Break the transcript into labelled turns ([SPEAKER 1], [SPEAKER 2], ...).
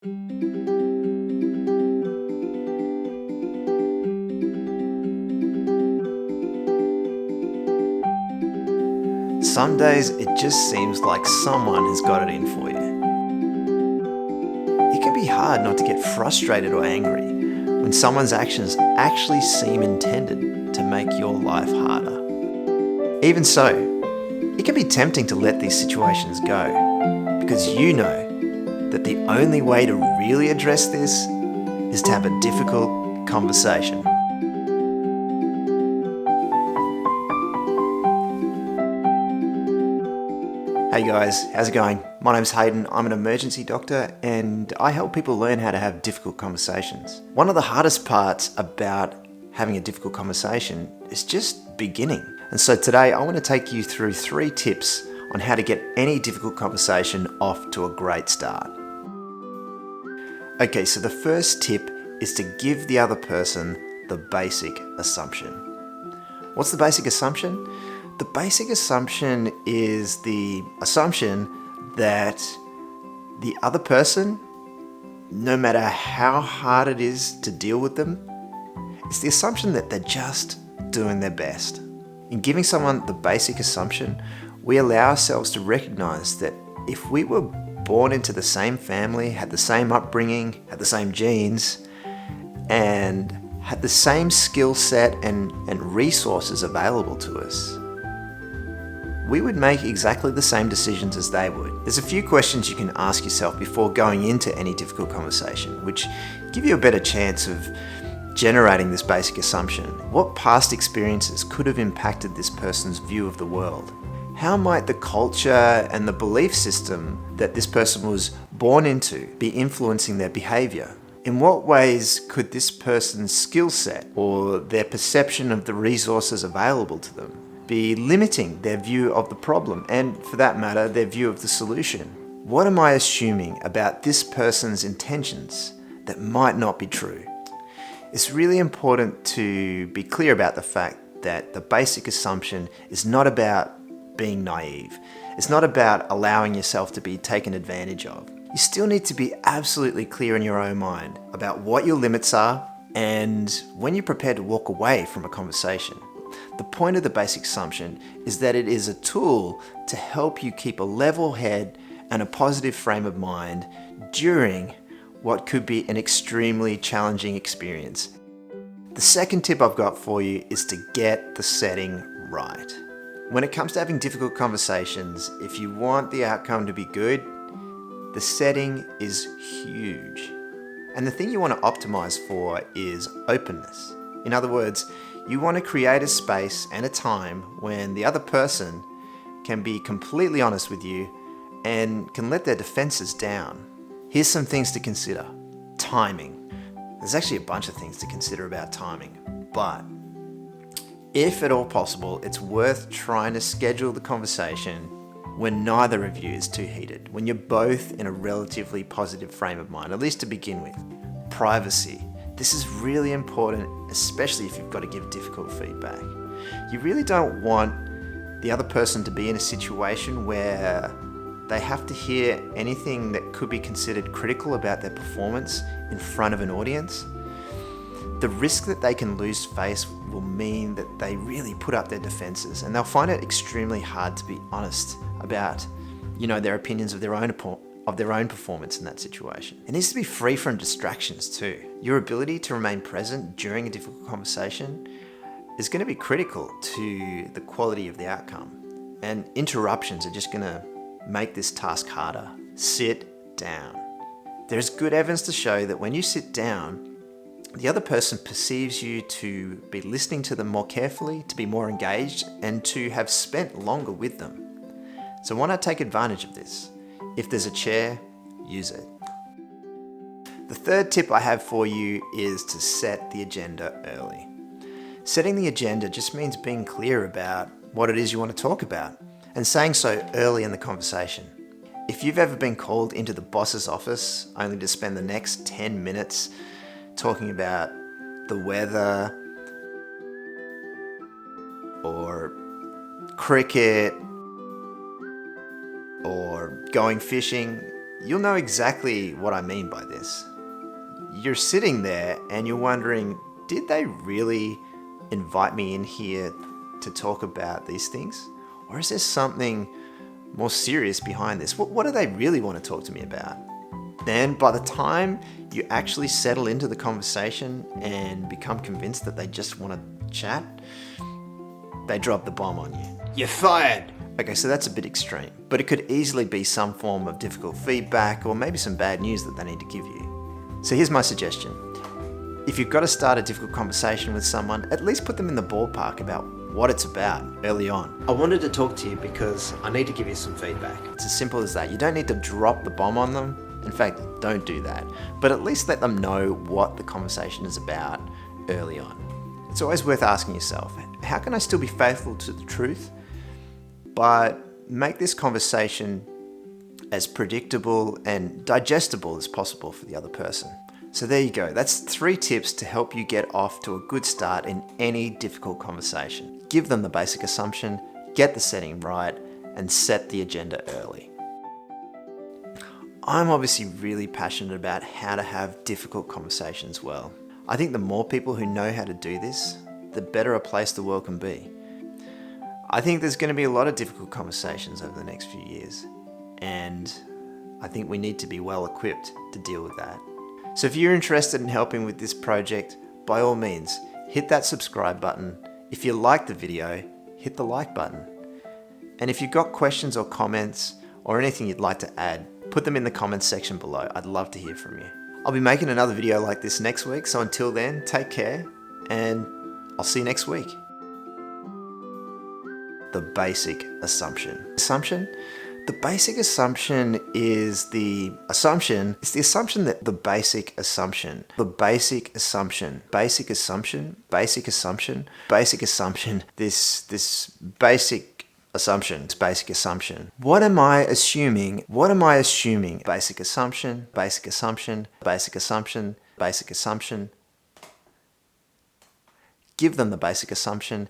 [SPEAKER 1] Some days it just seems like someone has got it in for you. It can be hard not to get frustrated or angry when someone's actions actually seem intended to make your life harder. Even so, it can be tempting to let these situations go because you know that the only way to really address this is to have a difficult conversation. Hey guys, how's it going? My name's Hayden, I'm an emergency doctor and I help people learn how to have difficult conversations. One of the hardest parts about having a difficult conversation is just beginning. And so today I want to take you through 3 tips on how to get any difficult conversation off to a great start. Okay, so the first tip is to give the other person the basic assumption. What's the basic assumption? The basic assumption is the assumption that the other person, no matter how hard it is to deal with them, it's the assumption that they're just doing their best. In giving someone the basic assumption, we allow ourselves to recognize that if we were born into the same family, had the same upbringing, had the same genes, and had the same skill set and resources available to us, we would make exactly the same decisions as they would. There's a few questions you can ask yourself before going into any difficult conversation, which give you a better chance of generating this basic assumption. What past experiences could have impacted this person's view of the world? How might the culture and the belief system that this person was born into be influencing their behavior? In what ways could this person's skill set or their perception of the resources available to them be limiting their view of the problem and, for that matter, their view of the solution? What am I assuming about this person's intentions that might not be true? It's really important to be clear about the fact that the basic assumption is not about being naive. It's not about allowing yourself to be taken advantage of. You still need to be absolutely clear in your own mind about what your limits are and when you're prepared to walk away from a conversation. The point of the basic assumption is that it is a tool to help you keep a level head and a positive frame of mind during what could be an extremely challenging experience. The second tip I've got for you is to get the setting right. When it comes to having difficult conversations, if you want the outcome to be good, the setting is huge. And the thing you want to optimize for is openness. In other words, you want to create a space and a time when the other person can be completely honest with you and can let their defenses down. Here's some things to consider. Timing. There's actually a bunch of things to consider about timing, but if at all possible, it's worth trying to schedule the conversation when neither of you is too heated, when you're both in a relatively positive frame of mind, at least to begin with. Privacy. This is really important, especially if you've got to give difficult feedback. You really don't want the other person to be in a situation where they have to hear anything that could be considered critical about their performance in front of an audience. The risk that they can lose face will mean that they really put up their defenses and they'll find it extremely hard to be honest about, their opinions of their own performance in that situation. It needs to be free from distractions too. Your ability to remain present during a difficult conversation is going to be critical to the quality of the outcome. And interruptions are just going to make this task harder. Sit down. There's good evidence to show that when you sit down, the other person perceives you to be listening to them more carefully, to be more engaged, and to have spent longer with them. So why not take advantage of this? If there's a chair, use it. The third tip I have for you is to set the agenda early. Setting the agenda just means being clear about what it is you want to talk about and saying so early in the conversation. If you've ever been called into the boss's office only to spend the next 10 minutes talking about the weather or cricket or going fishing, you'll know exactly what I mean by this. You're sitting there and you're wondering, did they really invite me in here to talk about these things? Or is there something more serious behind this? What do they really want to talk to me about? Then by the time you actually settle into the conversation and become convinced that they just want to chat, they drop the bomb on you. You're fired! Okay, so that's a bit extreme, but it could easily be some form of difficult feedback or maybe some bad news that they need to give you. So here's my suggestion. If you've got to start a difficult conversation with someone, at least put them in the ballpark about what it's about early on. I wanted to talk to you because I need to give you some feedback. It's as simple as that. You don't need to drop the bomb on them. In fact, don't do that. But at least let them know what the conversation is about early on. It's always worth asking yourself, how can I still be faithful to the truth, but make this conversation as predictable and digestible as possible for the other person? So there you go. That's 3 tips to help you get off to a good start in any difficult conversation. Give them the basic assumption, get the setting right, and set the agenda early. I'm obviously really passionate about how to have difficult conversations well. I think the more people who know how to do this, the better a place the world can be. I think there's going to be a lot of difficult conversations over the next few years, and I think we need to be well equipped to deal with that. So if you're interested in helping with this project, by all means, hit that subscribe button. If you liked the video, hit the like button. And if you've got questions or comments or anything you'd like to add, put them in the comments section below. I'd love to hear from you. I'll be making another video like this next week, so until then, take care, and I'll see you next week. The basic assumption. The basic assumption is the assumption that the basic assumption, this basic assumption. What am I assuming? Basic assumption. Give them the basic assumption,